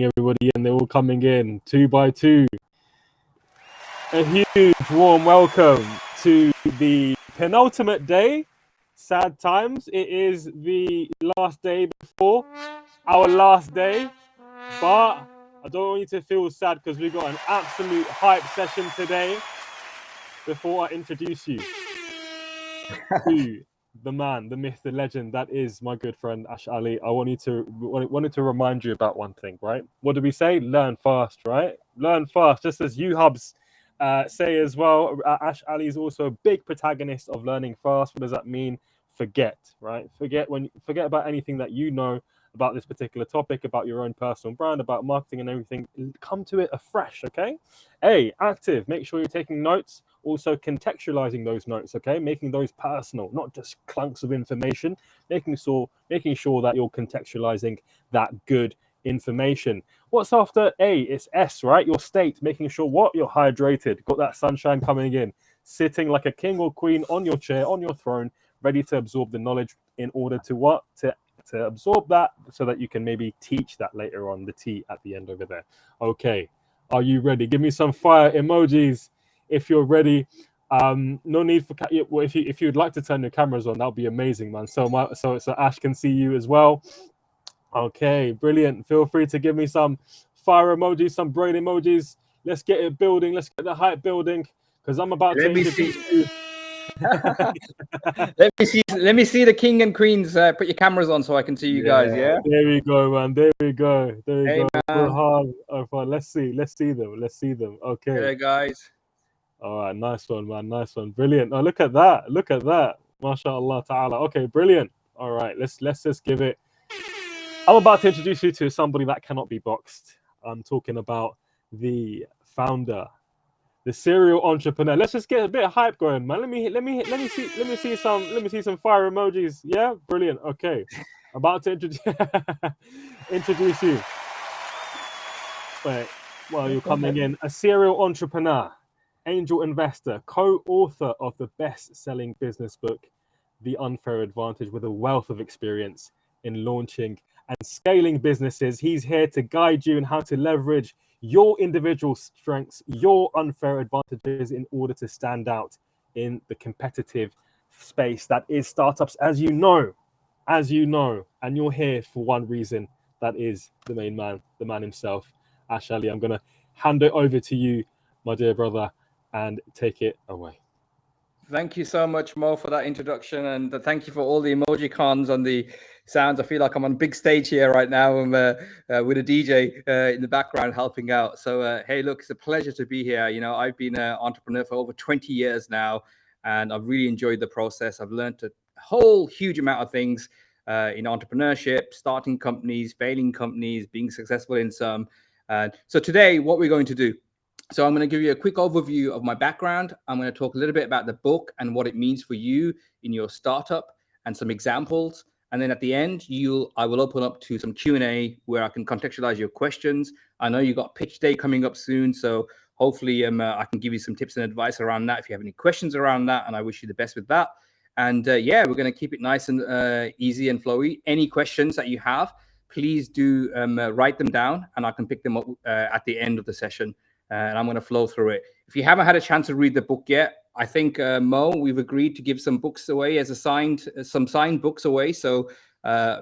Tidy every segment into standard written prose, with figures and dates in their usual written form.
everybody, and they're all coming in two by two. A huge warm welcome to the penultimate day. Sad times. It is the last day before our last day, but I don't want you to feel sad because we've got an absolute hype session today. Before I introduce you to the man, the myth, the legend that is my good friend Ash Ali, I wanted to remind you about one thing, right? What did we say? Learn fast, right? Learn fast, just as you hubs say as well. Ash Ali is also a big protagonist of learning fast. What does that mean? Forget, right? Forget about anything that you know about this particular topic, about your own personal brand, about marketing and everything. Come to it afresh, okay? Active. Make sure you're taking notes. Also contextualizing those notes, okay? Making those personal, not just clunks of information. Making sure that you're contextualizing that good information. What's after A? It's S, right? Your state. Making sure what? You're hydrated. Got that sunshine coming in. Sitting like a king or queen on your chair, on your throne, ready to absorb the knowledge in order to what? To absorb that so that you can maybe teach that later on, the T at the end over there. Okay, are you ready? Give me some fire emojis if you're ready. No need for if you'd like to turn your cameras on, that'll be amazing, man. So Ash can see you as well. Okay, brilliant. Feel free to give me some fire emojis, some brain emojis. Let's get it building. Let's get the hype building because I'm about to introduce you. Let me see the king and queens. Put your cameras on so I can see you guys. Yeah. There we go, man. There we go. Let's see them. Okay. Hey guys. All right, nice one, man. Nice one. Brilliant. Oh, look at that. MashaAllah ta'ala. Okay, brilliant. All right, let's just give it. I'm about to introduce you to somebody that cannot be boxed. I'm talking about the founder, the serial entrepreneur. Let's just get a bit of hype going, man. Let me see some fire emojis. Yeah, brilliant. Okay, about to introduce you. Wait, while you're coming in, a serial entrepreneur, angel investor, co-author of the best-selling business book, The Unfair Advantage, with a wealth of experience in launching and scaling businesses. He's here to guide you in how to leverage your individual strengths, your unfair advantages in order to stand out in the competitive space that is startups, as you know, and you're here for one reason. That is the main man, the man himself, Ash Ali. I'm going to hand it over to you, my dear brother, and take it away. Thank you so much, Mo, for that introduction, and thank you for all the emoji cons and the sounds. I feel like I'm on big stage here right now. I'm with a DJ in the background helping out. So, hey, look, it's a pleasure to be here. You know, I've been an entrepreneur for over 20 years now, and I've really enjoyed the process. I've learned a whole huge amount of things in entrepreneurship, starting companies, failing companies, being successful in some. So today, what we're going to do. So I'm going to give you a quick overview of my background. I'm going to talk a little bit about the book and what it means for you in your startup and some examples. And then at the end, I will open up to some Q&A where I can contextualize your questions. I know you got pitch day coming up soon, so hopefully I can give you some tips and advice around that if you have any questions around that, and I wish you the best with that. And we're going to keep it nice and easy and flowy. Any questions that you have, please do write them down, and I can pick them up at the end of the session. And I'm going to flow through it. If you haven't had a chance to read the book yet, I think, Mo, we've agreed to give some books away as some signed books away. So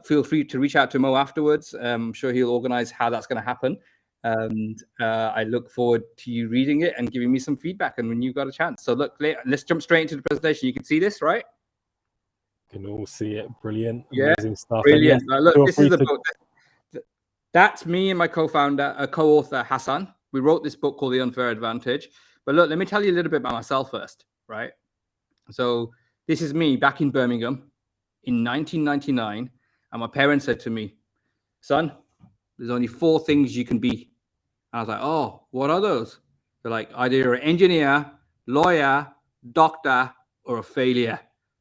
feel free to reach out to Mo afterwards. I'm sure he'll organize how that's going to happen. And I look forward to you reading it and giving me some feedback and when you've got a chance. So look, let's jump straight into the presentation. You can see this, right? You can all see it. Brilliant. Yeah, amazing stuff. Brilliant. Look, this is the book. That's me and my co-author, Hassan. We wrote this book called The Unfair Advantage. But look, let me tell you a little bit about myself first, right? So this is me back in Birmingham in 1999. And my parents said to me, son, there's only 4 things you can be. And I was like, oh, what are those? They're like, either you're an engineer, lawyer, doctor, or a failure.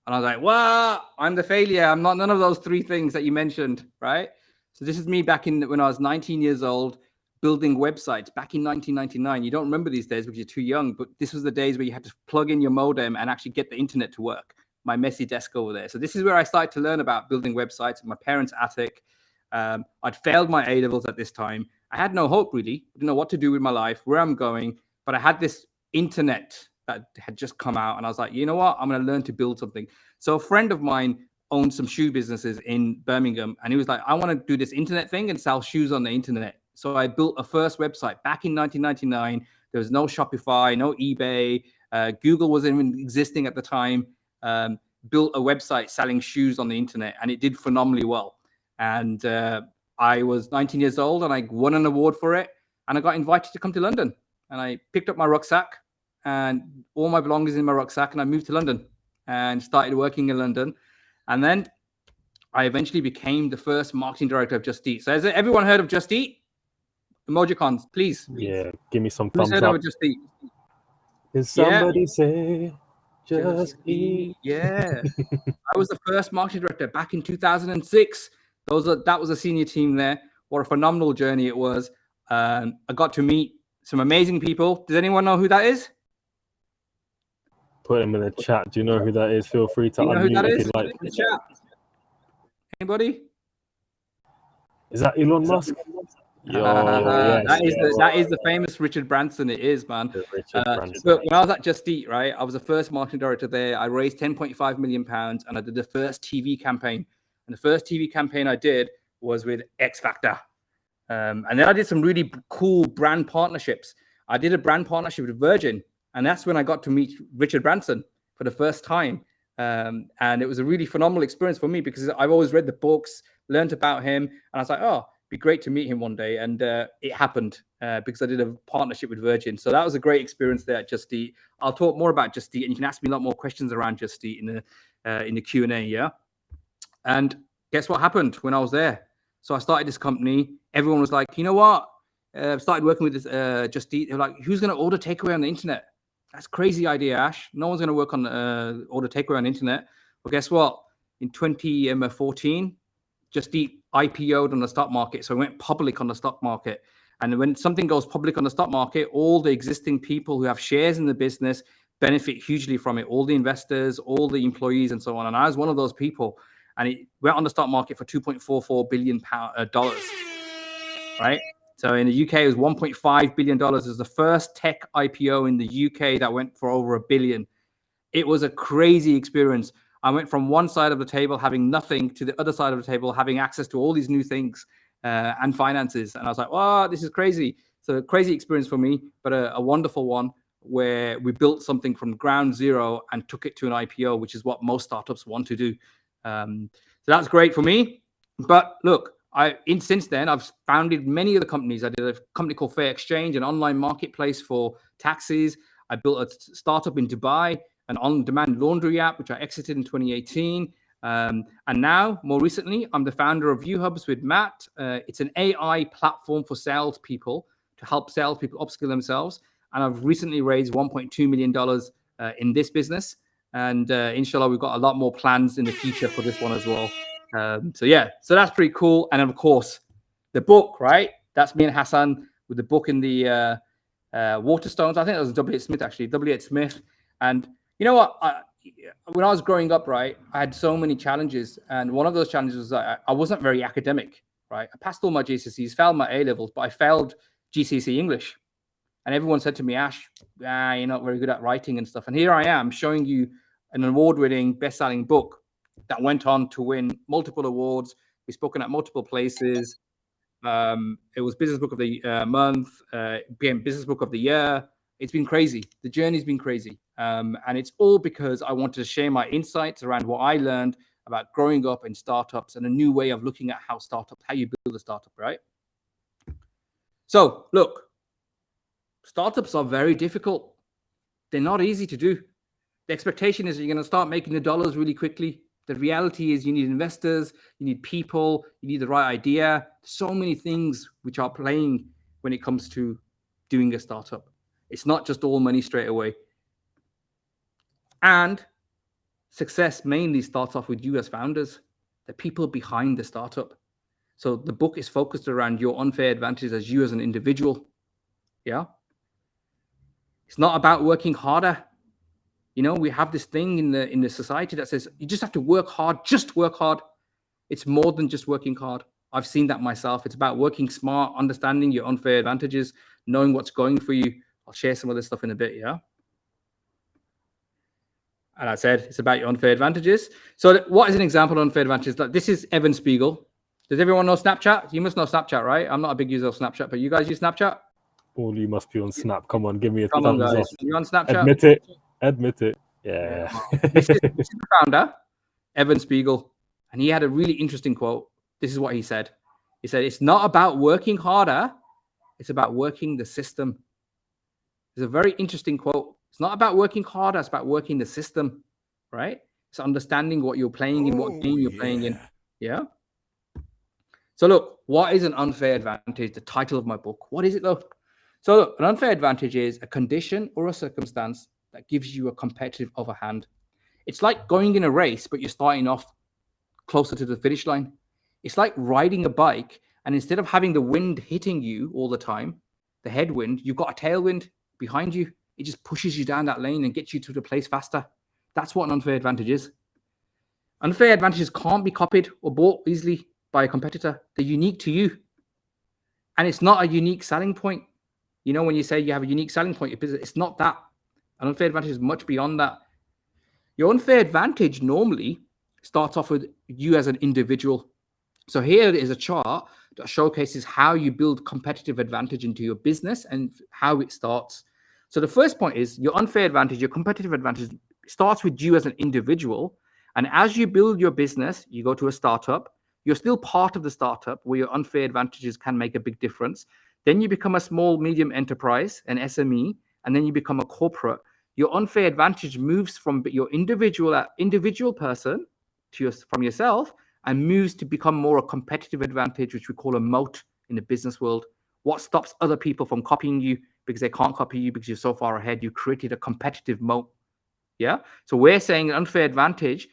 And I was like, well, I'm the failure. I'm not none of those 3 things that you mentioned, right? So this is me back when I was 19 years old, building websites back in 1999. You don't remember these days because you're too young, but this was the days where you had to plug in your modem and actually get the internet to work. My messy desk over there. So this is where I started to learn about building websites in my parents' attic. I'd failed my A-levels at this time, I had no hope really. I didn't know what to do with my life, where I'm going, but I had this internet that had just come out, and I was like, you know what? I'm going to learn to build something. So a friend of mine owned some shoe businesses in Birmingham, and he was like, I want to do this internet thing and sell shoes on the internet. So I built a first website back in 1999. There was no Shopify, no eBay. Google wasn't even existing at the time. Built a website selling shoes on the internet, and it did phenomenally well. And I was 19 years old, and I won an award for it, and I got invited to come to London. And I picked up my rucksack and all my belongings in my rucksack, and I moved to London and started working in London. And then I eventually became the first marketing director of Just Eat. So has everyone heard of Just Eat? Emojicons, please. Yeah, give me some Who's thumbs heard up. of Just Eat? Did somebody say just eat? Yeah. I was the first marketing director back in 2006. That was a senior team there. What a phenomenal journey it was. I got to meet some amazing people. Does anyone know who that is? Put him in the chat. Do you know who that is? Feel free to unmute if you like. In the chat. Anybody? Is that Elon Musk? Yo, yes, that is the famous Richard Branson. It is, man. But when I was at Just Eat, right, I was the first marketing director there. I raised £10.5 million, and I did the first TV campaign. And the first TV campaign I did was with X Factor. And then I did some really cool brand partnerships. I did a brand partnership with Virgin, and that's when I got to meet Richard Branson for the first time. And it was a really phenomenal experience for me because I've always read the books, learned about him, and I was like, oh, be great to meet him one day. And it happened because I did a partnership with Virgin. So that was a great experience there at Just Eat. I'll talk more about Just Eat, and you can ask me a lot more questions around Just Eat in the Q&A, yeah? And guess what happened when I was there? So I started this company. Everyone was like, you know what? Started working with this Just Eat. They were like, who's going to order takeaway on the internet? That's a crazy idea, Ash. No one's going to work on order takeaway on the internet. Well, guess what? In 2014, Just Eat IPO'd on the stock market. So it went public on the stock market. And when something goes public on the stock market, all the existing people who have shares in the business benefit hugely from it. All the investors, all the employees, and so on. And I was one of those people. And it went on the stock market for $2.44 billion, right? So in the UK, it was $1.5 billion. It was the first tech IPO in the UK that went for over $1 billion. It was a crazy experience. I went from one side of the table having nothing to the other side of the table having access to all these new things and finances. And I was like, wow, this is crazy. So a crazy experience for me, but a wonderful one where we built something from ground zero and took it to an IPO, which is what most startups want to do. So that's great for me. But look, since then, I've founded many other companies. I did a company called Fair Exchange, an online marketplace for taxis. I built a startup in Dubai, an on-demand laundry app, which I exited in 2018. And now, more recently, I'm the founder of ViewHubs with Matt. It's an AI platform for salespeople to help salespeople upskill themselves. And I've recently raised $1.2 million in this business. And inshallah, we've got a lot more plans in the future for this one as well. So that's pretty cool. And of course, the book, right? That's me and Hassan with the book in the Waterstones. I think it was W.H. Smith, actually, W.H. Smith. And you know what? When I was growing up, right, I had so many challenges. And one of those challenges was that I wasn't very academic, right? I passed all my GCSEs, failed my A-levels, but I failed GCSE English. And everyone said to me, Ash, you're not very good at writing and stuff. And here I am showing you an award-winning, best-selling book that went on to win multiple awards. We've spoken at multiple places. It was Business Book of the Month, became Business Book of the Year. It's been crazy. The journey's been crazy. And it's all because I wanted to share my insights around what I learned about growing up in startups and a new way of looking at how you build a startup, right? So, look, startups are very difficult. They're not easy to do. The expectation is that you're going to start making the dollars really quickly. The reality is you need investors, you need people, you need the right idea. So many things which are playing when it comes to doing a startup. It's not just all money straight away. And success mainly starts off with you as founders, the people behind the startup. So the book is focused around your unfair advantages as you as an individual. Yeah. It's not about working harder. You know, we have this thing in the society that says you just have to work hard, just work hard. It's more than just working hard. I've seen that myself. It's about working smart, understanding your unfair advantages, knowing what's going for you. I'll share some of this stuff in a bit, yeah? And I said, it's about your unfair advantages. So what is an example of unfair advantages? Like, this is Evan Spiegel. Does everyone know Snapchat? You must know Snapchat, right? I'm not a big user of Snapchat, but you guys use Snapchat? All you must be on Snap. Come on, give me a Come on, thumbs guys. up. You on Snapchat? Admit it. Admit it. Yeah. This is the founder, Evan Spiegel. And he had a really interesting quote. This is what he said. He said, it's not about working harder. It's about working the system. It's a very interesting quote. It's not about working harder. It's about working the system, right? It's understanding what you're playing in, what game you're playing in. Yeah. So look, what is an unfair advantage? The title of my book. What is it though? So look, an unfair advantage is a condition or a circumstance that gives you a competitive upper hand. It's like going in a race, but you're starting off closer to the finish line. It's like riding a bike, and instead of having the wind hitting you all the time, the headwind, you've got a tailwind behind you. It just pushes you down that lane and gets you to the place faster. That's what an unfair advantage is. Unfair advantages can't be copied or bought easily by a competitor. They're unique to you. And it's not a unique selling point. You know, when you say you have a unique selling point, it's not that. An unfair advantage is much beyond that. Your unfair advantage normally starts off with you as an individual. So here is a chart that showcases how you build competitive advantage into your business and how it starts. So the first point is your unfair advantage, your competitive advantage starts with you as an individual. And as you build your business, you go to a startup, you're still part of the startup where your unfair advantages can make a big difference. Then you become a small, medium enterprise, an SME, and then you become a corporate. Your unfair advantage moves from your individual person to from yourself and moves to become more a competitive advantage, which we call a moat in the business world. What stops other people from copying you because they can't copy you because you're so far ahead? You created a competitive moat. Yeah. So we're saying an unfair advantage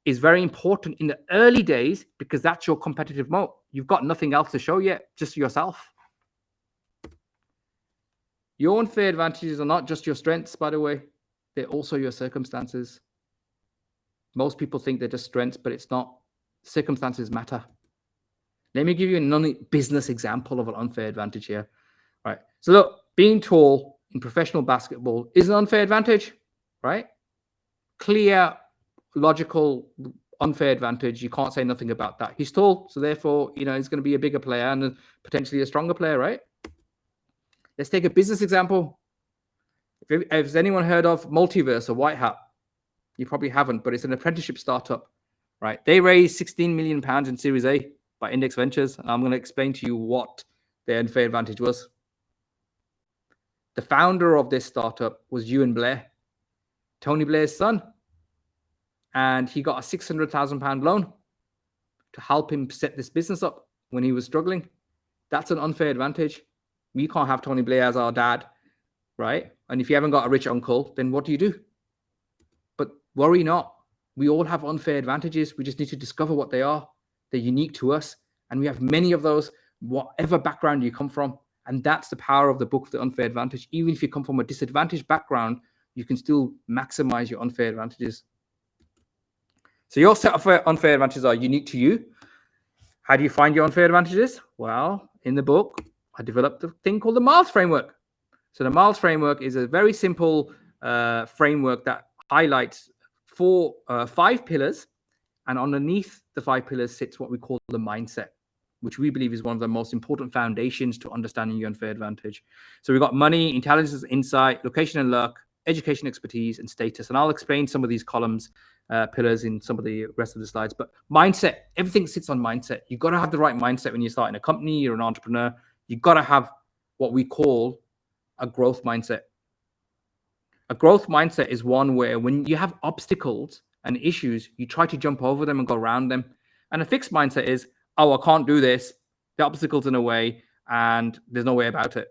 is very important in the early days because that's your competitive moat. You've got nothing else to show yet, just yourself. Your unfair advantages are not just your strengths, by the way. They're also your circumstances. Most people think they're just strengths, but it's not. Circumstances matter. Let me give you a non-business example of an unfair advantage here. Right. So look, being tall in professional basketball is an unfair advantage, right? Clear, logical, unfair advantage. You can't say nothing about that. He's tall, so therefore, he's going to be a bigger player and potentially a stronger player, right? Let's take a business example. Has anyone heard of Multiverse or White Hat? You probably haven't, but it's an apprenticeship startup, right? They raised £16 million in Series A by Index Ventures. And I'm going to explain to you what their unfair advantage was. The founder of this startup was Ewan Blair, Tony Blair's son. And he got a £600,000 loan to help him set this business up when he was struggling. That's an unfair advantage. We can't have Tony Blair as our dad, right? And if you haven't got a rich uncle, then what do you do? But worry not. We all have unfair advantages. We just need to discover what they are. They're unique to us. And we have many of those, whatever background you come from. And that's the power of the book, The Unfair Advantage. Even if you come from a disadvantaged background, you can still maximize your unfair advantages. So your set of unfair advantages are unique to you. How do you find your unfair advantages? Well, in the book, I developed a thing called the Miles Framework. So the Miles Framework is a very simple framework that highlights 5 pillars. And underneath the 5 pillars sits what we call the mindset, which we believe is one of the most important foundations to understanding your unfair advantage. So we've got money, intelligence, insight, location and luck, education, expertise, and status. And I'll explain some of these columns, pillars in some of the rest of the slides. But mindset, everything sits on mindset. You've got to have the right mindset when you're starting a company, you're an entrepreneur. You've got to have what we call a growth mindset. A growth mindset is one where when you have obstacles and issues, you try to jump over them and go around them. And a fixed mindset is, oh, I can't do this. The obstacle's in a way and there's no way about it.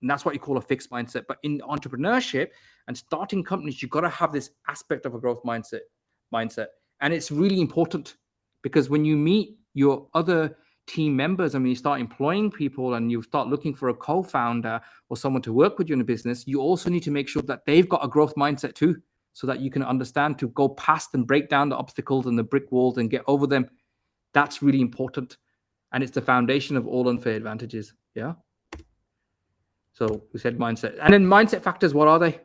And that's what you call a fixed mindset. But in entrepreneurship and starting companies, you've got to have this aspect of a growth mindset. And it's really important because when you meet your other team members and when you start employing people and you start looking for a co-founder or someone to work with you in a business, you also need to make sure that they've got a growth mindset too, so that you can understand to go past and break down the obstacles and the brick walls and get over them. That's really important. and it's the foundation of all unfair advantages. Yeah. So we said mindset, and then mindset factors. What are they?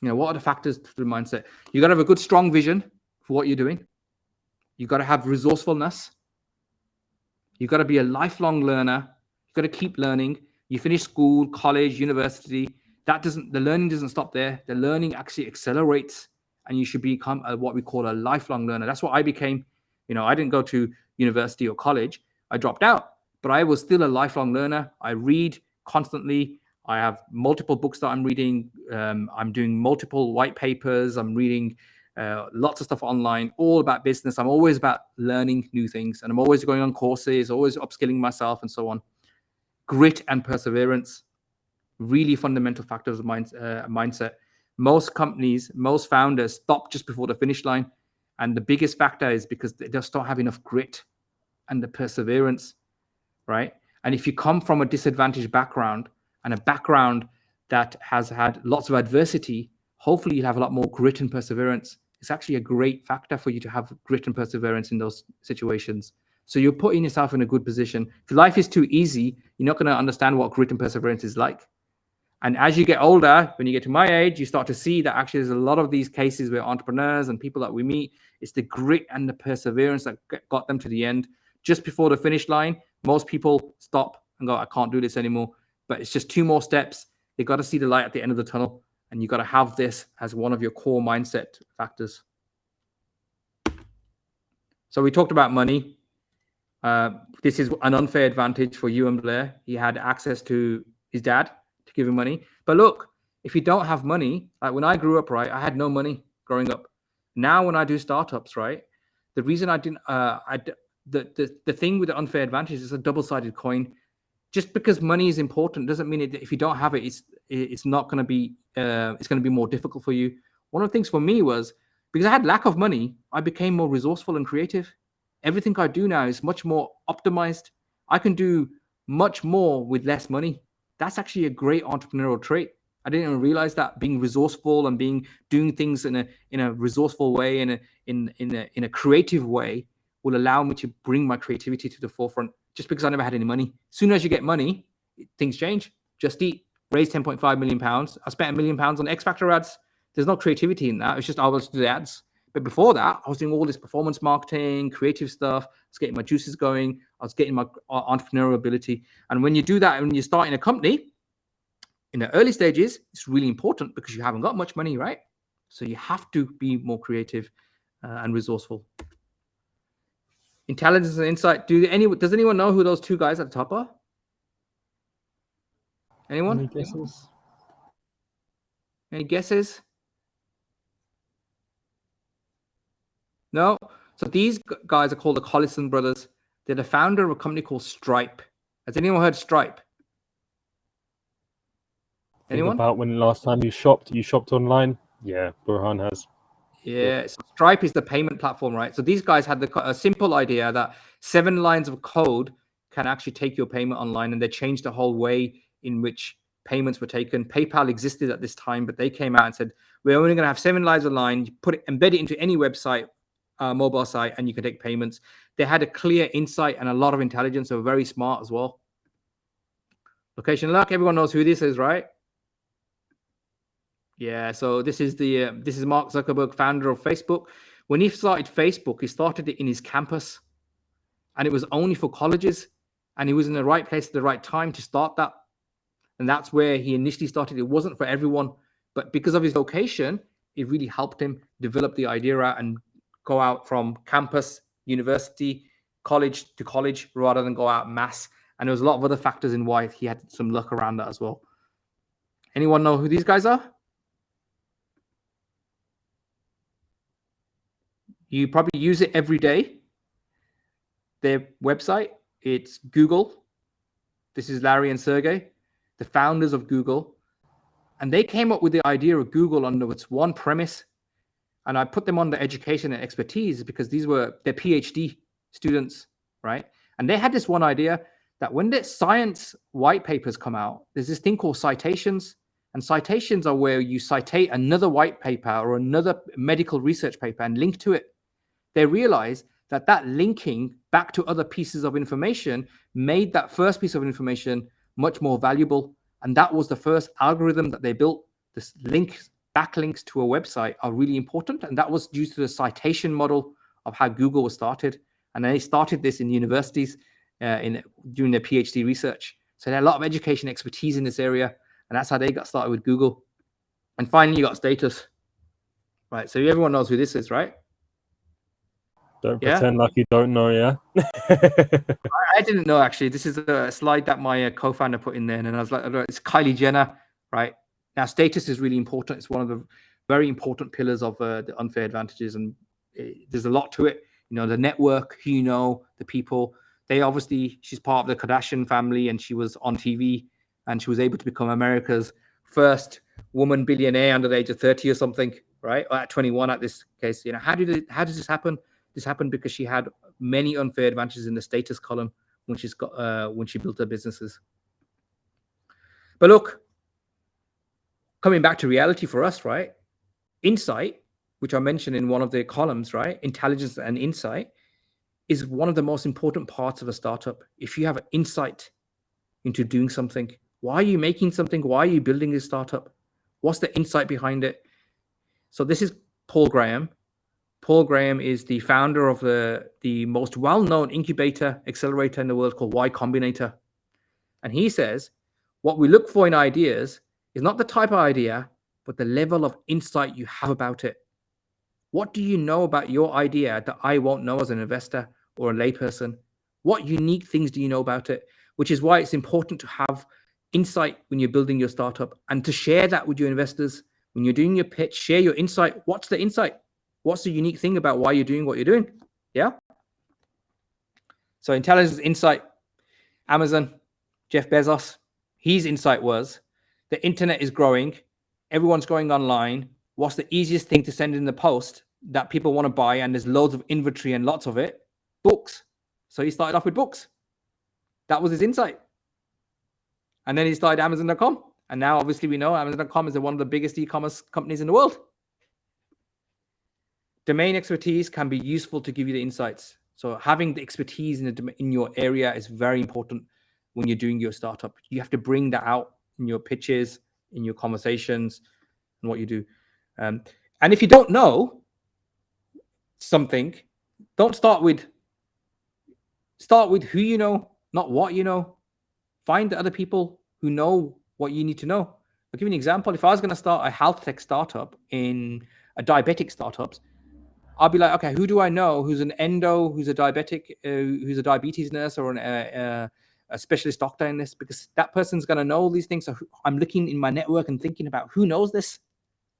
What are the factors to the mindset? You got to have a good, strong vision for what you're doing. You got to have resourcefulness. You got to be a lifelong learner. You got to keep learning. You finish school, college, university. The learning doesn't stop there. The learning actually accelerates, and you should become what we call a lifelong learner. That's what I became. I didn't go to university or college. I dropped out, but I was still a lifelong learner. I read constantly. I have multiple books that I'm reading. I'm doing multiple white papers. I'm reading lots of stuff online, all about business. I'm always about learning new things, and I'm always going on courses, always upskilling myself and so on. Grit and perseverance, really fundamental factors of mindset. Most companies, most founders stop just before the finish line. And the biggest factor is because they just don't have enough grit and the perseverance, right? And if you come from a disadvantaged background and a background that has had lots of adversity, hopefully you'll have a lot more grit and perseverance. It's actually a great factor for you to have grit and perseverance in those situations. So you're putting yourself in a good position. If life is too easy, you're not going to understand what grit and perseverance is like. And as you get older, when you get to my age, you start to see that actually there's a lot of these cases where entrepreneurs and people that we meet, it's the grit and the perseverance that got them to the end. Just before the finish line, most people stop and go, I can't do this anymore. But it's just 2 more steps. They got to see the light at the end of the tunnel. And you got to have this as one of your core mindset factors. So we talked about money. This is an unfair advantage for Ewan Blair. He had access to his dad to give him money. But look, if you don't have money, like when I grew up, right, I had no money growing up. Now when I do startups, right, the reason I didn't, the thing with the unfair advantage is a double-sided coin. Just because money is important doesn't mean that if you don't have it, it's not going to be, it's going to be more difficult for you. One of the things for me was, because I had lack of money, I became more resourceful and creative. Everything I do now is much more optimized. I can do much more with less money. That's actually a great entrepreneurial trait. I didn't even realize that being resourceful and doing things in a resourceful way and in a creative way will allow me to bring my creativity to the forefront. Just because I never had any money. As soon as you get money, things change. Just Eat raised 10.5 million pounds. I spent £1 million on X Factor ads. There's no creativity in that. It's just I was to do the ads. But before that, I was doing all this performance marketing, creative stuff. I was getting my juices going. I was getting my entrepreneurial ability. And when you do that, when you're starting a company, in the early stages, it's really important because you haven't got much money, right? So you have to be more creative and resourceful. Intelligence and insight. Does anyone know who those 2 guys at the top are? Anyone? Any guesses? Any guesses? No? So these guys are called the Collison brothers. They're the founder of a company called Stripe. Has anyone heard Stripe? Anyone? Think about when last time you shopped online? Yeah, Burhan has. Yeah, so Stripe is the payment platform, right? So these guys had a simple idea that 7 lines of code can actually take your payment online, and they changed the whole way in which payments were taken. PayPal existed at this time, but they came out and said, we're only going to have 7 lines of line, you embed it into any website, mobile site, and you can take payments. They had a clear insight and a lot of intelligence. They were very smart as well. Location Luck, everyone knows who this is, right? Yeah, so this is Mark Zuckerberg, founder of Facebook. When he started Facebook, he started it in his campus, and it was only for colleges, and he was in the right place at the right time to start that. And that's where he initially started. It wasn't for everyone, but because of his location, it really helped him develop the idea out and go out from campus, university, college to college, rather than go out mass. And there was a lot of other factors in why he had some luck around that as well. Anyone know who these guys are? You probably use it every day. Their website, it's Google. This is Larry and Sergey, the founders of Google. And they came up with the idea of Google under its one premise. And I put them on the education and expertise because these were their PhD students, right? And they had this one idea that when the science white papers come out, there's this thing called citations. And citations are where you citate another white paper or another medical research paper and link to it. They realized that linking back to other pieces of information made that first piece of information much more valuable. And that was the first algorithm that they built. This backlinks to a website are really important. And that was due to the citation model of how Google was started. And they started this in universities during their PhD research. So they had a lot of education expertise in this area. And that's how they got started with Google. And finally, you got status. Right. So everyone knows who this is, right? Don't pretend like you don't know, yeah? I didn't know, actually. This is a slide that my co-founder put in there. And I was like, it's Kylie Jenner, right? Now, status is really important. It's one of the very important pillars of the unfair advantages. And there's a lot to it. You know, the network, who you know, the people. She's part of the Kardashian family, and she was on TV, and she was able to become America's first woman billionaire under the age of 30 or something, right? Or at 21 at this case. You know, how does this happen? This happened because she had many unfair advantages in the status column when she built her businesses. But look, coming back to reality for us, right? Insight, which I mentioned in one of the columns, right? Intelligence and insight is one of the most important parts of a startup. If you have an insight into doing something, why are you making something? Why are you building this startup? What's the insight behind it? So this is Paul Graham. Paul Graham is the founder of the most well-known incubator accelerator in the world called Y Combinator. And he says, what we look for in ideas is not the type of idea, but the level of insight you have about it. What do you know about your idea that I won't know as an investor or a layperson? What unique things do you know about it? Which is why it's important to have insight when you're building your startup and to share that with your investors. When you're doing your pitch, share your insight. What's the insight? What's the unique thing about why you're doing what you're doing? Yeah. So intelligence, insight, Amazon, Jeff Bezos, his insight was the internet is growing. Everyone's going online. What's the easiest thing to send in the post that people want to buy? And there's loads of inventory and lots of it. Books. So he started off with books. That was his insight. And then he started Amazon.com. And now obviously we know Amazon.com is one of the biggest e-commerce companies in the world. Domain expertise can be useful to give you the insights. So having the expertise in your area is very important when you're doing your startup. You have to bring that out in your pitches, in your conversations, and what you do. And if you don't know something, don't start with who you know, not what you know. Find the other people who know what you need to know. I'll give you an example. If I was going to start a health tech startup in a diabetic startups, I'll be like, okay, who do I know who's an endo, who's a diabetic, who's a diabetes nurse or a specialist doctor in this? Because that person's going to know all these things. So I'm looking in my network and thinking about who knows this,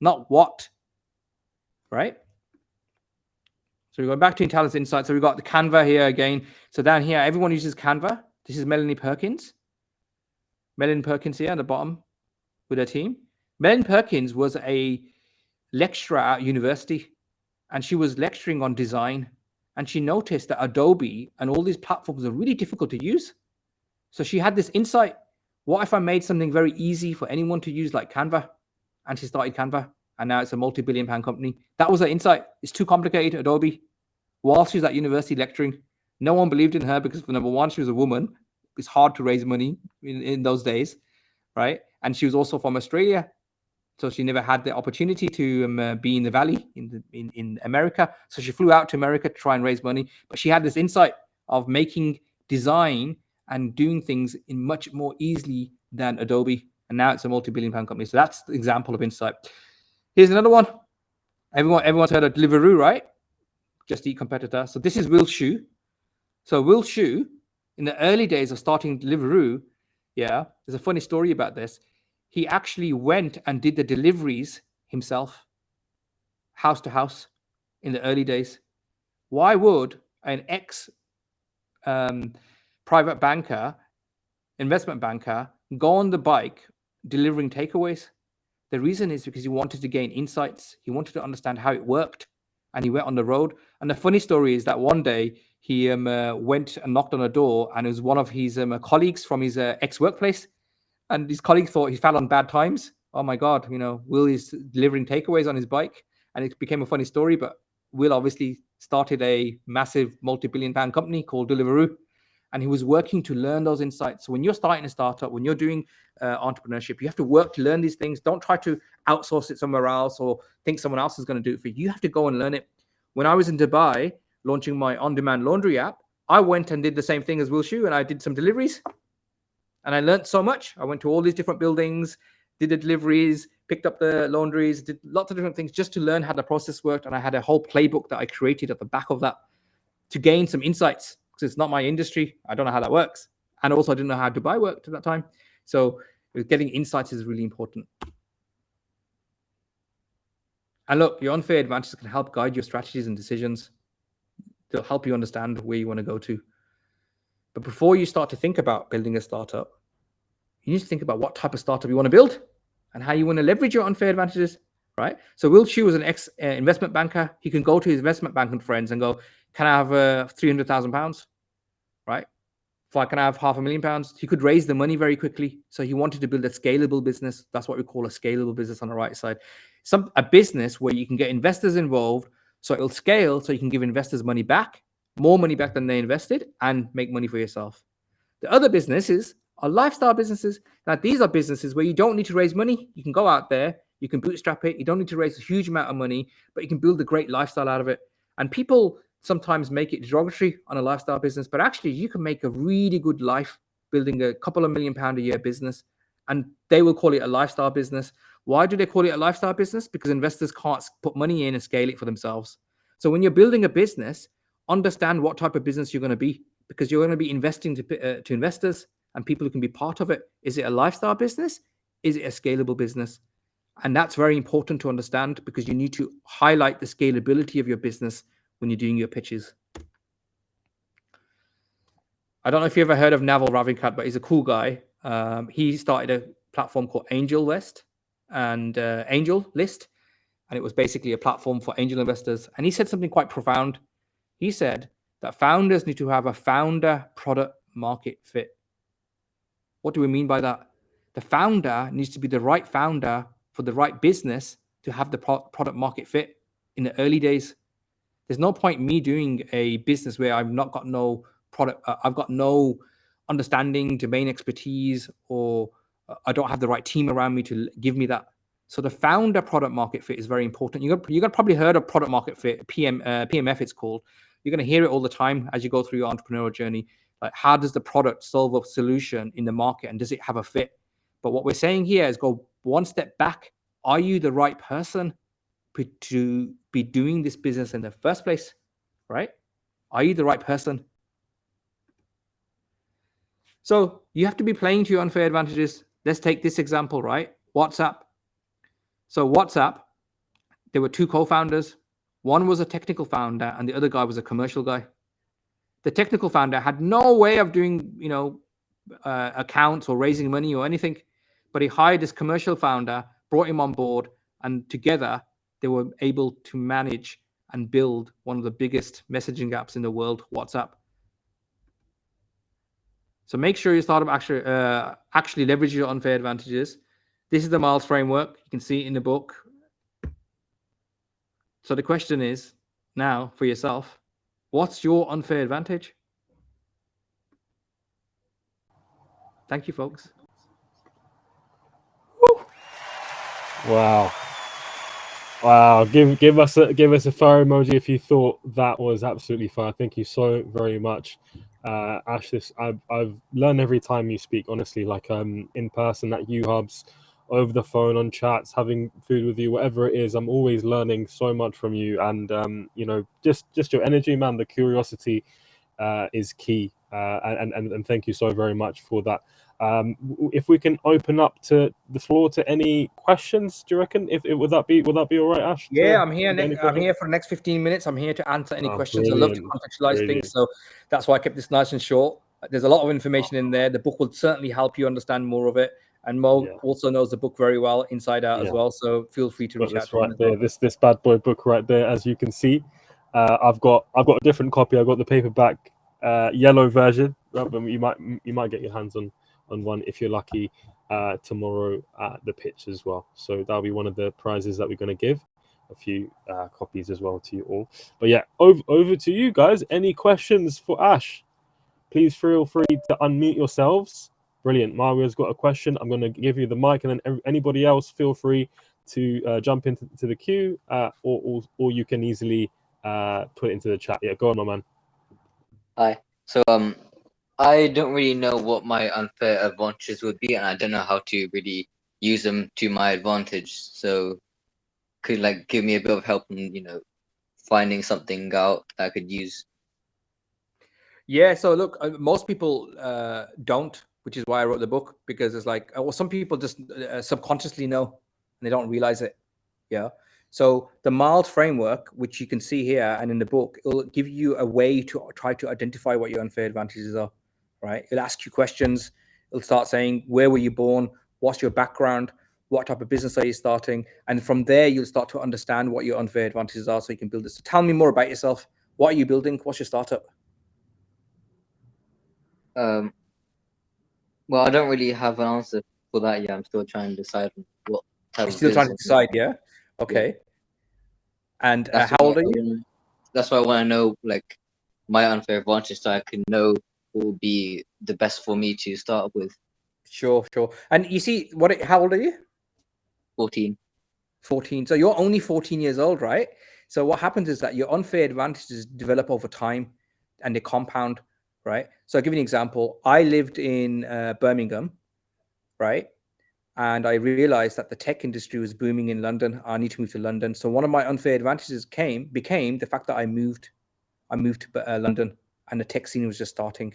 not what, right? So we're going back to intelligence insight. So we've got the Canva here again. So down here, everyone uses Canva. This is Melanie Perkins. Melanie Perkins here at the bottom with her team. Melanie Perkins was a lecturer at university, and she was lecturing on design. And she noticed that Adobe and all these platforms are really difficult to use. So she had this insight. What if I made something very easy for anyone to use like Canva? And she started Canva. And now it's a multi-billion-pound company. That was her insight. It's too complicated, Adobe. While she was at university lecturing, no one believed in her because, for number one, she was a woman. It's hard to raise money in those days, right? And she was also from Australia. So she never had the opportunity to be in the Valley in America. So she flew out to America to try and raise money. But she had this insight of making design and doing things in much more easily than Adobe. And now it's a multi-billion-pound company. So that's the example of insight. Here's another one. Everyone's heard of Deliveroo, right? Just Eat competitor. So this is Will Shu. So Will Shu, in the early days of starting Deliveroo, there's a funny story about this. He actually went and did the deliveries himself, house to house, in the early days. Why would an private banker, investment banker, go on the bike delivering takeaways? The reason is because he wanted to gain insights. He wanted to understand how it worked, and he went on the road. And the funny story is that one day he went and knocked on a door, and it was one of his colleagues from his ex-workplace. And his colleague thought he fell on bad times. Oh my God, Will is delivering takeaways on his bike. And it became a funny story, but Will obviously started a massive multi-billion-pound company called Deliveroo, and he was working to learn those insights. So when you're starting a startup, when you're doing entrepreneurship, you have to work to learn these things. Don't try to outsource it somewhere else or think someone else is going to do it for you. You have to go and learn it. When I was in Dubai launching my on-demand laundry app, I went and did the same thing as Will Shu, and I did some deliveries. And I learned so much. I went to all these different buildings, did the deliveries, picked up the laundries, did lots of different things just to learn how the process worked. And I had a whole playbook that I created at the back of that to gain some insights, because it's not my industry. I don't know how that works. And also I didn't know how Dubai worked at that time. So getting insights is really important. And look, your unfair advantages can help guide your strategies and decisions. They'll help you understand where you want to go to. But before you start to think about building a startup, you need to think about what type of startup you want to build and how you want to leverage your unfair advantages, right? So Will Shu was an ex-investment banker. He can go to his investment banking friends and go, can I have £300,000, right? If I can have £500,000, he could raise the money very quickly. So he wanted to build a scalable business. That's what we call a scalable business on the right side. A business where you can get investors involved, so it'll scale, so you can give investors money back, more money back than they invested, and make money for yourself. The other businesses are lifestyle businesses. Now, these are businesses where you don't need to raise money. You can go out there, you can bootstrap it. You don't need to raise a huge amount of money, but you can build a great lifestyle out of it. And people sometimes make it derogatory on a lifestyle business, but actually you can make a really good life building a couple of £1 million a year business, and they will call it a lifestyle business. Why do they call it a lifestyle business? Because investors can't put money in and scale it for themselves. So when you're building a business, understand what type of business you're going to be, because you're going to be investing to investors and people who can be part of it. Is it a lifestyle business? Is it a scalable business? And that's very important to understand, because you need to highlight the scalability of your business when you're doing your pitches. I don't know if you ever heard of Naval Ravikant, but he's a cool guy. He started a platform called Angel List, and it was basically a platform for angel investors. And he said something quite profound. He said that founders need to have a founder product market fit. What do we mean by that? The founder needs to be the right founder for the right business to have the product market fit in the early days. There's no point me doing a business where I've not got no product, I've got no understanding, domain expertise, or I don't have the right team around me to give me that. So the founder product market fit is very important. You've got probably heard of product market fit, PMF it's called. You're going to hear it all the time as you go through your entrepreneurial journey. Like, how does the product solve a solution in the market, and does it have a fit? But what we're saying here is go one step back. Are you the right person to be doing this business in the first place, right? Are you the right person? So you have to be playing to your unfair advantages. Let's take this example, right? WhatsApp. So WhatsApp, there were two co-founders. One was a technical founder and the other guy was a commercial guy. The technical founder had no way of doing, accounts or raising money or anything, but he hired this commercial founder, brought him on board, and together they were able to manage and build one of the biggest messaging apps in the world, WhatsApp. So make sure your startup actually leverage your unfair advantages. This is the Miles framework. You can see it in the book. So the question is now for yourself, what's your unfair advantage? Thank you, folks. Wow. Give us a fire emoji if you thought that was absolutely fire. Thank you so very much, Ash. I've learned every time you speak, honestly, like in person at U-Hubs, over the phone, on chats, having food with you, whatever it is. I'm always learning so much from you, and just your energy, man. The curiosity is key, and thank you so very much for that. If we can open up to the floor to any questions, do you reckon? Would that be all right, Ash? Yeah, I'm here. I'm here for the next 15 minutes. I'm here to answer any questions. Brilliant. I love to contextualize things, so that's why I kept this nice and short. There's a lot of information in there. The book will certainly help you understand more of it. And Mo also knows the book very well, inside out as well. So feel free to reach out to him. There, this bad boy book right there, as you can see. I've got a different copy. I've got the paperback yellow version. You might get your hands on one if you're lucky tomorrow at the pitch as well. So that'll be one of the prizes that we're going to give. a few copies as well to you all. But yeah, over to you guys. Any questions for Ash? Please feel free to unmute yourselves. Brilliant. Mario's got a question. I'm going to give you the mic, and then anybody else feel free to jump into the queue, or you can easily put it into the chat. Yeah, go on, my man. Hi. So I don't really know what my unfair advantages would be, and I don't know how to really use them to my advantage. So could like give me a bit of help in finding something out that I could use. Yeah, so look, most people don't, which is why I wrote the book, because it's like, well, some people just subconsciously know and they don't realize it. Yeah. So the mild framework, which you can see here and in the book, it'll give you a way to try to identify what your unfair advantages are, right? It'll ask you questions. It'll start saying, where were you born? What's your background? What type of business are you starting? And from there, you'll start to understand what your unfair advantages are so you can build this. So tell me more about yourself. What are you building? What's your startup? Well, I don't really have an answer for that yet. I'm still trying to decide on what type You're of still trying to business. decide, yeah? Okay. And That's how why old are you? that's why I want to know like my unfair advantage, so I can know what will be the best for me to start up with. Sure, sure. And you see, how old are you? 14. 14. So you're only 14 years old, right? So what happens is that your unfair advantages develop over time and they compound, right? So I'll give you an example. I lived in Birmingham, right? And I realized that the tech industry was booming in London. I need to move to London. So one of my unfair advantages became the fact that I moved to London and the tech scene was just starting,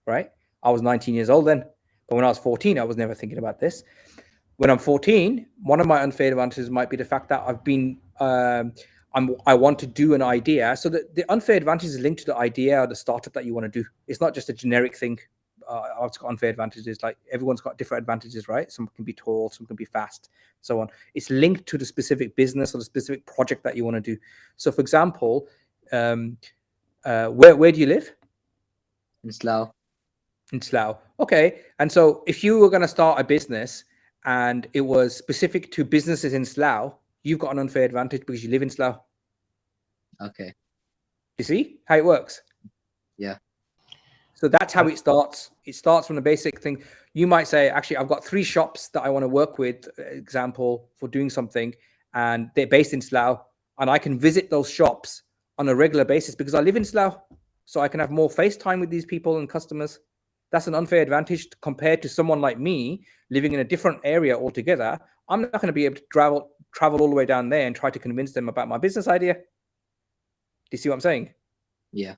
right? I was 19 years old then. But when I was 14, I was never thinking about this. When I'm 14, one of my unfair advantages might be the fact that I want to do an idea. So the unfair advantage is linked to the idea or the startup that you want to do. It's not just a generic thing. I've got unfair advantages. Like everyone's got different advantages, right? Some can be tall, some can be fast, so on. It's linked to the specific business or the specific project that you want to do. So, for example, where do you live? In Slough. In Slough. Okay. And so if you were going to start a business and it was specific to businesses in Slough, you've got an unfair advantage because you live in Slough. Okay. You see how it works? Yeah. So that's how it starts. It starts from the basic thing. You might say, actually, I've got 3 shops that I want to work with, example, for doing something, and they're based in Slough, and I can visit those shops on a regular basis because I live in Slough, so I can have more FaceTime with these people and customers. That's an unfair advantage compared to someone like me living in a different area altogether. I'm not going to be able to travel all the way down there and try to convince them about my business idea. Do you see what I'm saying? Yeah.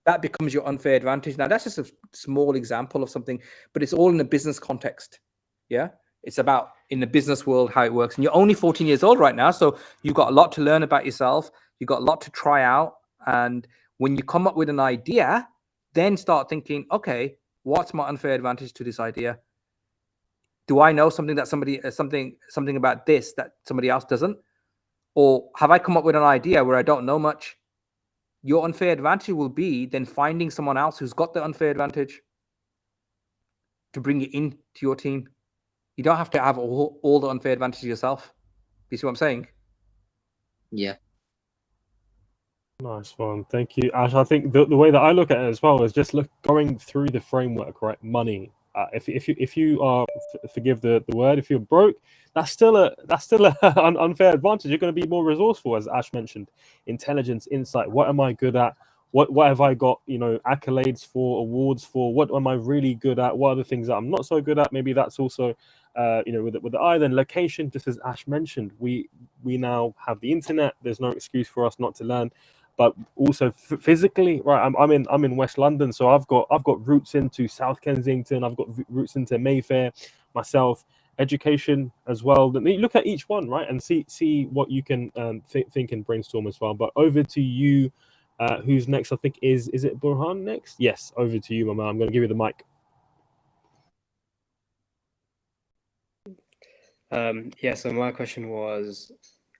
That becomes your unfair advantage. Now, that's just a small example of something, but it's all in a business context. Yeah. It's about in the business world, how it works. And you're only 14 years old right now. So you've got a lot to learn about yourself. You've got a lot to try out. And when you come up with an idea, then start thinking, okay, what's my unfair advantage to this idea? Do I know something that something about this that somebody else doesn't? Or have I come up with an idea where I don't know much? Your unfair advantage will be then finding someone else who's got the unfair advantage to bring it into your team. You don't have to have all the unfair advantages yourself. You see what I'm saying? Yeah. Nice one, thank you, Ash. I think the way that I look at it as well is just going through the framework, right? Money. If you are forgive the word, if you're broke, that's still an unfair advantage. You're going to be more resourceful, as Ash mentioned. Intelligence, insight. What am I good at? What have I got? Accolades for, awards for. What am I really good at? What are the things that I'm not so good at? Maybe that's also, with the eye. Then location, just as Ash mentioned, we now have the internet. There's no excuse for us not to learn. But also physically, right? I'm in West London, so I've got roots into South Kensington. I've got roots into Mayfair myself. Education as well. Look at each one, right, and see what you can think and brainstorm as well. But over to you. Who's next? I think is it Burhan next? Yes, over to you, my man. I'm going to give you the mic. Yeah, so my question was,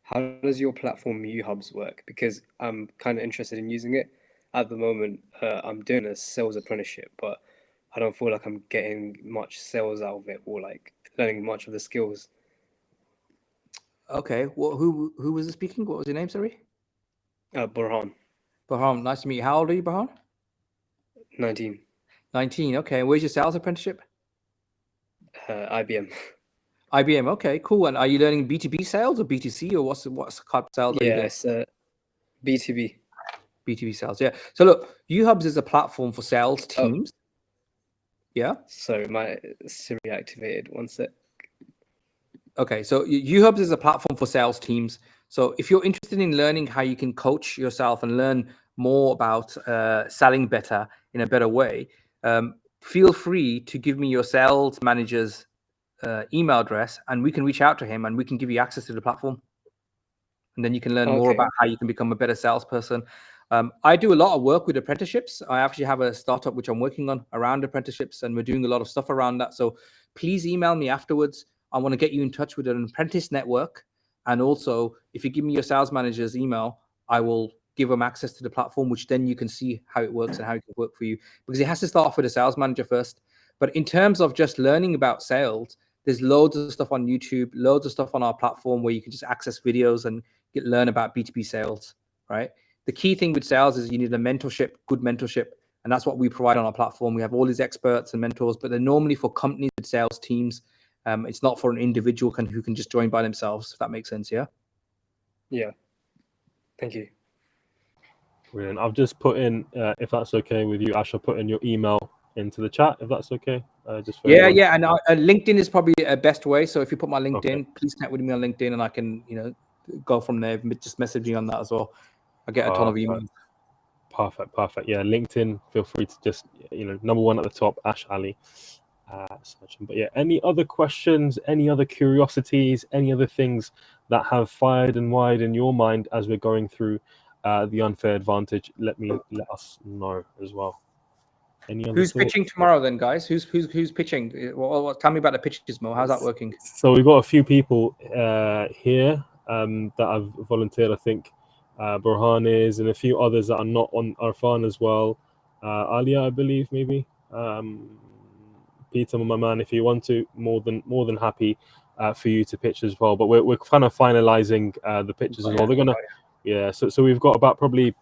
how does your platform UHubs work? Because I'm kind of interested in using it. At the moment, I'm doing a sales apprenticeship, but I don't feel like I'm getting much sales out of it or like learning much of the skills. Okay. Well, who was speaking? What was your name? Sorry. Burhan, Bahram. Nice to meet you. How old are you, Bahram? 19, 19. Okay. Where's your sales apprenticeship? IBM. IBM. Okay. Cool. And are you learning B2B sales or B2C, or what's type of sales are you Yeah, doing? it's B2B. B2B sales. Yeah. So look, UHubs is a platform for sales Oh. teams. Yeah. Sorry, my Siri activated. One sec. Okay, so UHubs is a platform for sales teams. So if you're interested in learning how you can coach yourself and learn more about selling better in a better way, feel free to give me your sales manager's email address, and we can reach out to him and we can give you access to the platform. And then you can learn more Okay. about how you can become a better salesperson. I do a lot of work with apprenticeships. I actually have a startup which I'm working on around apprenticeships, and we're doing a lot of stuff around that. So please email me afterwards. I want to get you in touch with an apprentice network. And also, if you give me your sales manager's email, I will give them access to the platform, which then you can see how it works and how it can work for you. Because it has to start off with a sales manager first. But in terms of just learning about sales, there's loads of stuff on YouTube, loads of stuff on our platform where you can just access videos and learn about B2B sales, right? The key thing with sales is you need a mentorship, good mentorship. And that's what we provide on our platform. We have all these experts and mentors, but they're normally for companies and sales teams. It's not for an individual who can just join by themselves, if that makes sense, yeah? Yeah. Thank you. Brilliant. I've just put in, if that's okay with you, Ash, I'll put in your email into the chat, if that's okay. Just for everyone. Yeah. And LinkedIn is probably a best way. So if you put my LinkedIn, Okay. please connect with me on LinkedIn, and I can, go from there. Just message me on that as well. I get a ton of emails. Perfect. Yeah, LinkedIn, feel free to just, number one at the top, Ash Ali. But yeah, any other questions, any other curiosities, any other things that have fired and wired in your mind as we're going through the unfair advantage, let us know as well. Any other Who's thoughts? pitching tomorrow then, guys? Who's pitching? Well, tell me about the pitches, Mo. How's that working? So we've got a few people here that have volunteered. I think Burhan is, and a few others that are not on Arfan as well. Alia, I believe, maybe. Peter, my man, if you want to, more than happy for you to pitch as well. But we're kind of finalizing the pitches as well. They're gonna, So we've got about probably,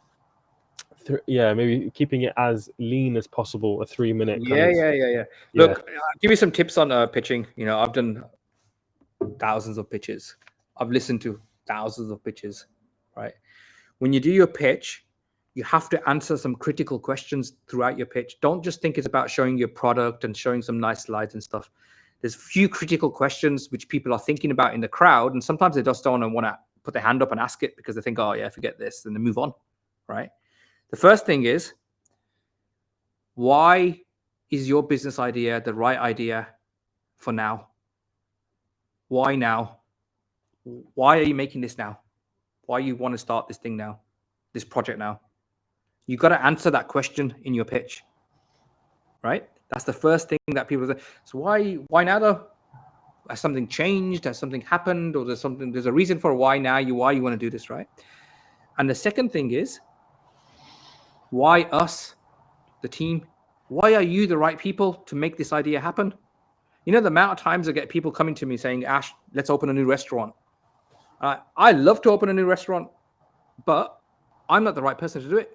maybe keeping it as lean as possible. A 3-minute. Yeah. Look, I'll give you some tips on pitching. I've done thousands of pitches. I've listened to thousands of pitches, right? When you do your pitch, you have to answer some critical questions throughout your pitch. Don't just think it's about showing your product and showing some nice slides and stuff. There's a few critical questions which people are thinking about in the crowd, and sometimes they just don't want to put their hand up and ask it because they think, oh yeah, forget this, and they move on, right? The first thing is, why is your business idea the right idea for now? Why now? Why are you making this now? Why you want to start this thing now, this project now? You got to answer that question in your pitch, right? That's the first thing that people say. So why now though? Has something changed? Has something happened? Or there's a reason for why you want to do this, right? And the second thing is, why us, the team? Why are you the right people to make this idea happen? The amount of times I get people coming to me saying, Ash, let's open a new restaurant. I love to open a new restaurant, but I'm not the right person to do it.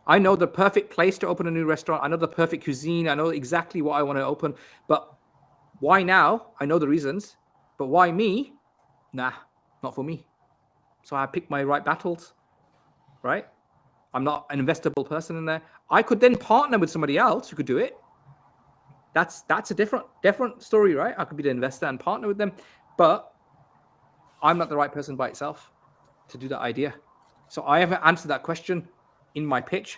I know the perfect place to open a new restaurant. I know the perfect cuisine. I know exactly what I want to open. But why now? I know the reasons. But why me? Nah, not for me. So I pick my right battles, right? I'm not an investable person in there. I could then partner with somebody else who could do it. That's a different story, right? I could be the investor and partner with them. But I'm not the right person by itself to do that idea. So I haven't answered that question in my pitch.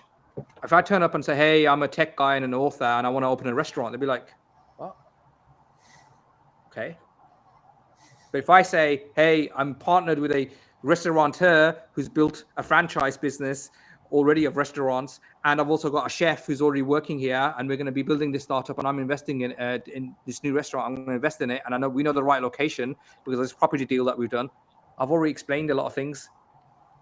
If I turn up and say, hey, I'm a tech guy and an author and I want to open a restaurant, they'd be like, what? Okay. But if I say, hey, I'm partnered with a restaurateur who's built a franchise business already of restaurants, and I've also got a chef who's already working here, and we're going to be building this startup, and I'm investing in this new restaurant. I'm going to invest in it, and I know we know the right location because of this property deal that we've done. I've already explained a lot of things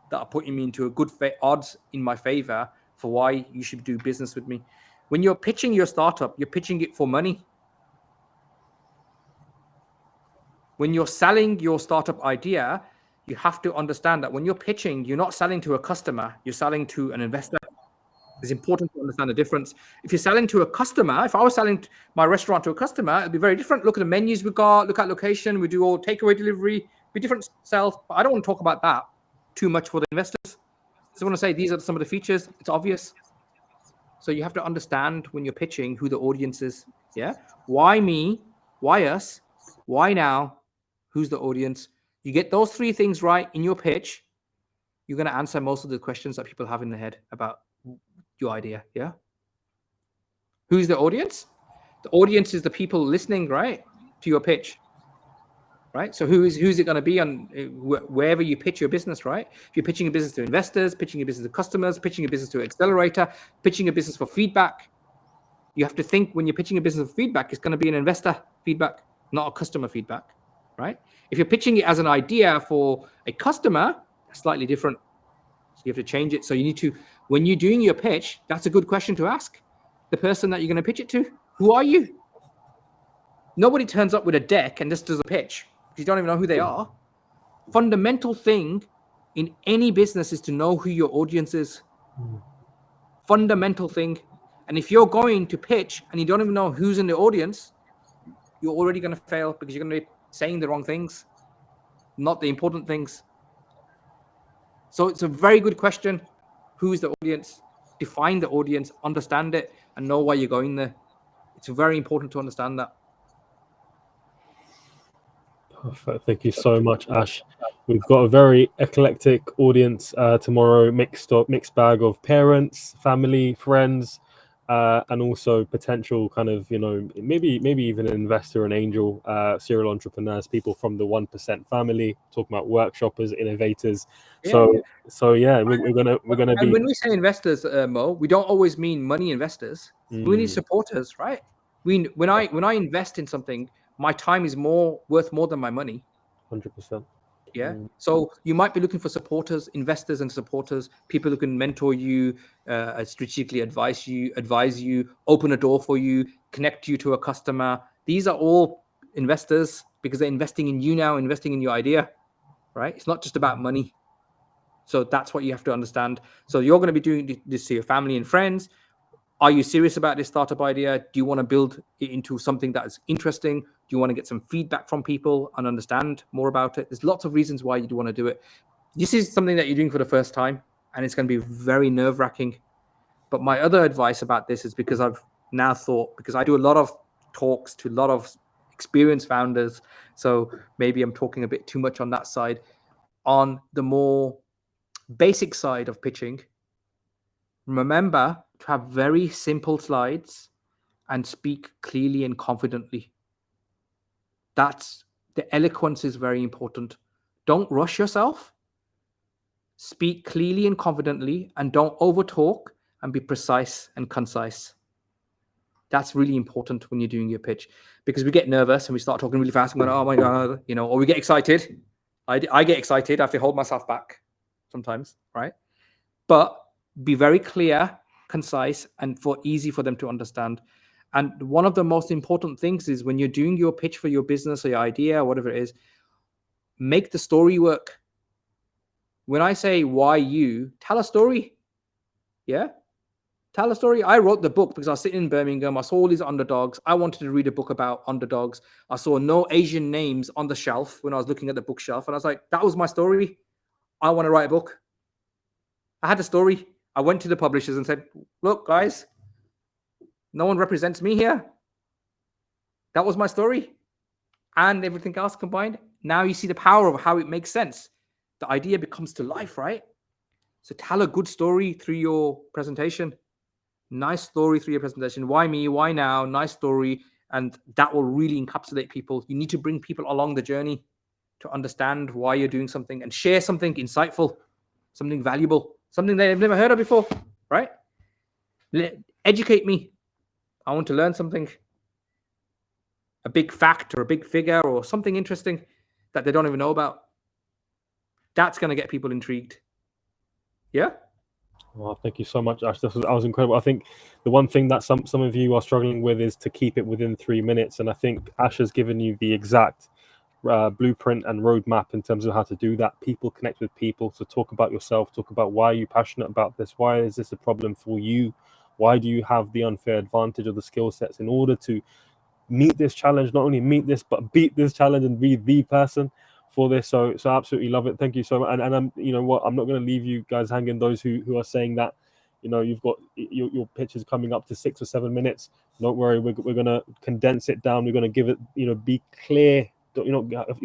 that are putting me into a good odds in my favor for why you should do business with me. When you're pitching your startup, you're pitching it for money. when you're selling your startup idea, you have to understand that when you're pitching, you're not selling to a customer, you're selling to an investor. It's important to understand the difference. If you're selling to a customer, if I was selling my restaurant to a customer, it'd be very different. Look at the menus we got, look at location, we do all takeaway delivery, be different sales. But I don't want to talk about that too much for the investors. So I want to say these are some of the features. It's obvious. So you have to understand when you're pitching who the audience is. Yeah. Why me? Why us? Why now? Who's the audience? You get those three things right in your pitch, you're going to answer most of the questions that people have in their head about your idea. Yeah. Who's the audience? The audience is the people listening, right, to your pitch. Right. So who's it going to be on wherever you pitch your business, right? If you're pitching a business to investors, pitching a business to customers, pitching a business to accelerator, pitching a business for feedback, you have to think when you're pitching a business for feedback, it's going to be an investor feedback, not a customer feedback, right? If you're pitching it as an idea for a customer, that's slightly different. So you have to change it. So you need to, when you're doing your pitch, that's a good question to ask the person that you're going to pitch it to. Who are you? Nobody turns up with a deck and just does a pitch. You don't even know who they are. Fundamental thing in any business is to know who your audience is. Fundamental thing. And if you're going to pitch and you don't even know who's in the audience, you're already going to fail because you're going to be saying the wrong things, not the important things. So it's a very good question. Who's the audience? Define the audience, understand it, and know why you're going there. It's very important to understand that. Perfect. Thank you so much, Ash. We've got a very eclectic audience tomorrow, mixed bag of parents, family, friends, and also potential kind of, maybe even an investor, an angel, serial entrepreneurs, people from the 1% family, talking about workshoppers, innovators. Yeah. So yeah, we're gonna And be. when we say investors, Mo, we don't always mean money investors. We need supporters, right? When I invest in something, my time is worth more than my money. 100%. Yeah. So you might be looking for supporters, investors and supporters, people who can mentor you, strategically advise you, open a door for you, connect you to a customer. These are all investors because they're investing in you now, investing in your idea, right? It's not just about money. So that's what you have to understand. So you're going to be doing this to your family and friends. Are you serious about this startup idea? Do you want to build it into something that is interesting? Do you want to get some feedback from people and understand more about it? There's lots of reasons why you'd want to do it. This is something that you're doing for the first time, and it's going to be very nerve-wracking. But my other advice about this is because I've now thought, because I do a lot of talks to a lot of experienced founders, so maybe I'm talking a bit too much on that side. On the more basic side of pitching, remember to have very simple slides and speak clearly and confidently. That's the eloquence is very important. Don't rush yourself. Speak clearly and confidently, and don't overtalk, and be precise and concise. That's really important when you're doing your pitch, because we get nervous and we start talking really fast and going, oh my God, or we get excited. I get excited. I have to hold myself back sometimes, right? But be very clear, concise, and easy for them to understand. And one of the most important things is when you're doing your pitch for your business or your idea or whatever it is, make the story work. When I say why you, tell a story. Yeah? Tell a story. I wrote the book because I was sitting in Birmingham. I saw all these underdogs. I wanted to read a book about underdogs. I saw no Asian names on the shelf when I was looking at the bookshelf. And I was like, that was my story. I want to write a book. I had a story. I went to the publishers and said, look, guys, no one represents me here. That was my story. And everything else combined. Now you see the power of how it makes sense. The idea becomes to life, right? So tell a good story through your presentation. Nice story through your presentation. Why me? Why now? Nice story. And that will really encapsulate people. You need to bring people along the journey to understand why you're doing something and share something insightful, something valuable, something they've never heard of before, right? Educate me. I want to learn something, a big fact or a big figure or something interesting that they don't even know about. That's going to get people intrigued. Yeah? Well, thank you so much, Ash. That was incredible. I think the one thing that some of you are struggling with is to keep it within 3 minutes. And I think Ash has given you the exact blueprint and roadmap in terms of how to do that. People connect with people. So talk about yourself, talk about why you're passionate about this. Why is this a problem for you? Why do you have the unfair advantage of the skill sets in order to meet this challenge? Not only meet this, but beat this challenge and be the person for this. So absolutely love it. Thank you so much. And I'm, you know what, I'm not going to leave you guys hanging. Those who are saying that, you know, you've got your pitch is coming up to 6 or 7 minutes. Don't worry, we're going to condense it down. We're going to give it, you know, be clear. You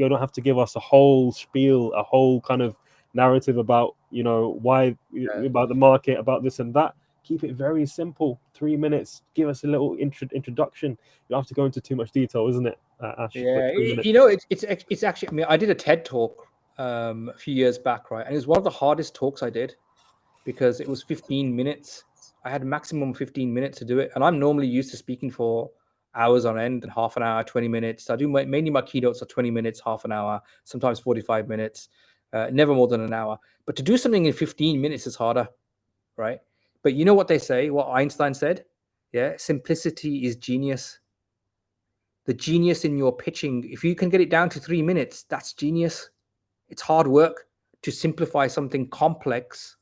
don't have to give us a whole spiel, a whole kind of narrative about, you know, why, about the market, about this and that. Keep it very simple. 3 minutes. Give us a little introduction. You don't have to go into too much detail, isn't it, Ash? Yeah, you know, it's actually. I mean, I did a TED talk a few years back, right? And it was one of the hardest talks I did because it was 15 minutes. I had maximum 15 minutes to do it, and I'm normally used to speaking for hours on end and half an hour, 20 minutes. I do mainly my keynotes are 20 minutes, half an hour, sometimes 45 minutes, never more than an hour. But to do something in 15 minutes is harder, right? But you know what they say, what Einstein said? Yeah, simplicity is genius. The genius in your pitching, if you can get it down to 3 minutes, that's genius. It's hard work to simplify something complex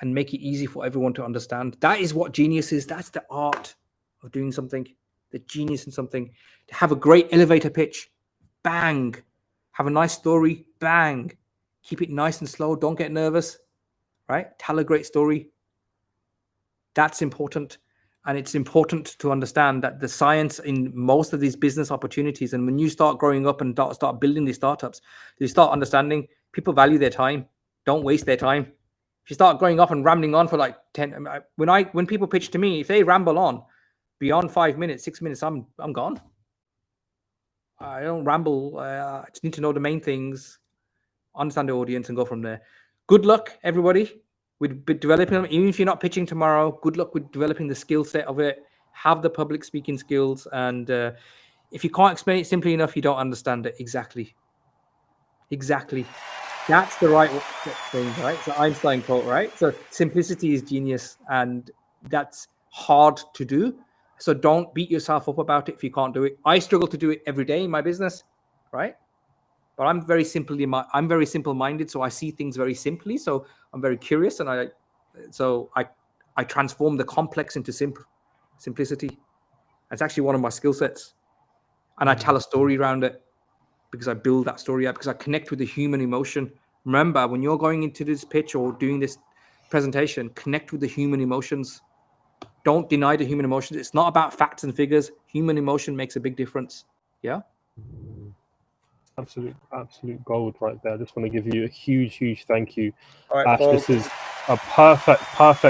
and make it easy for everyone to understand. That is what genius is. That's the art of doing something, the genius in something. To have a great elevator pitch, bang. Have a nice story, bang. Keep it nice and slow. Don't get nervous, right? Tell a great story. That's important. And it's important to understand that the science in most of these business opportunities, and when you start growing up and start building these startups, you start understanding people value their time. Don't waste their time. If you start growing up and rambling on for like 10, when people pitch to me, if they ramble on beyond 5 minutes, 6 minutes, I'm gone. I don't ramble. I just need to know the main things, understand the audience, and go from there. Good luck, everybody, with developing them. Even if you're not pitching tomorrow, good luck with developing the skill set of it. Have the public speaking skills. And if you can't explain it simply enough, you don't understand it. Exactly. That's the right thing, right? It's the Einstein quote, right? So simplicity is genius, and that's hard to do. So don't beat yourself up about it if you can't do it. I struggle to do it every day in my business, right? But I'm very simple-minded, so I see things very simply. So I'm very curious, and I transform the complex into simplicity. That's actually one of my skill sets, and I tell a story around it because I build that story up because I connect with the human emotion. Remember, when you're going into this pitch or doing this presentation, connect with the human emotions. Don't deny the human emotions. It's not about facts and figures. Human emotion makes a big difference. Yeah. Absolute gold right there. I just want to give you a huge thank you, All right, Ash. folks. This is a perfect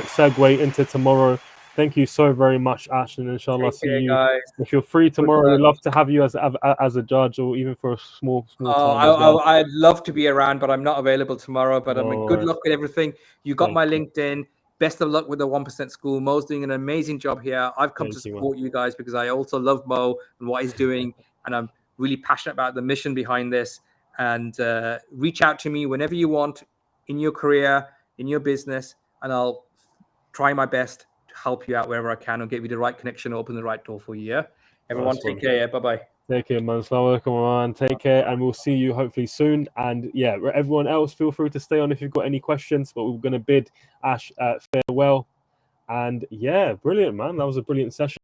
segue into tomorrow. Thank you so very much, Ash, and inshallah see you. Guys. If you're free tomorrow, we'd love to have you as a judge, or even for a small time as well. I'd love to be around, but I'm not available tomorrow. But good luck with everything. You got my LinkedIn. Best of luck with the 1% School. Mo's doing an amazing job here. I've come to support you guys because I also love Mo and what he's doing, and I'm really passionate about the mission behind this. And reach out to me whenever you want in your career, in your business, and I'll try my best to help you out wherever I can and get you the right connection, open the right door for you. Yeah, everyone, take care. Yeah, bye-bye. Take care, man. Assalamu alaikum, man. Take care, and we'll see you hopefully soon. And yeah, everyone else, feel free to stay on if you've got any questions. But we're going to bid Ash farewell. And yeah, brilliant, man. That was a brilliant session.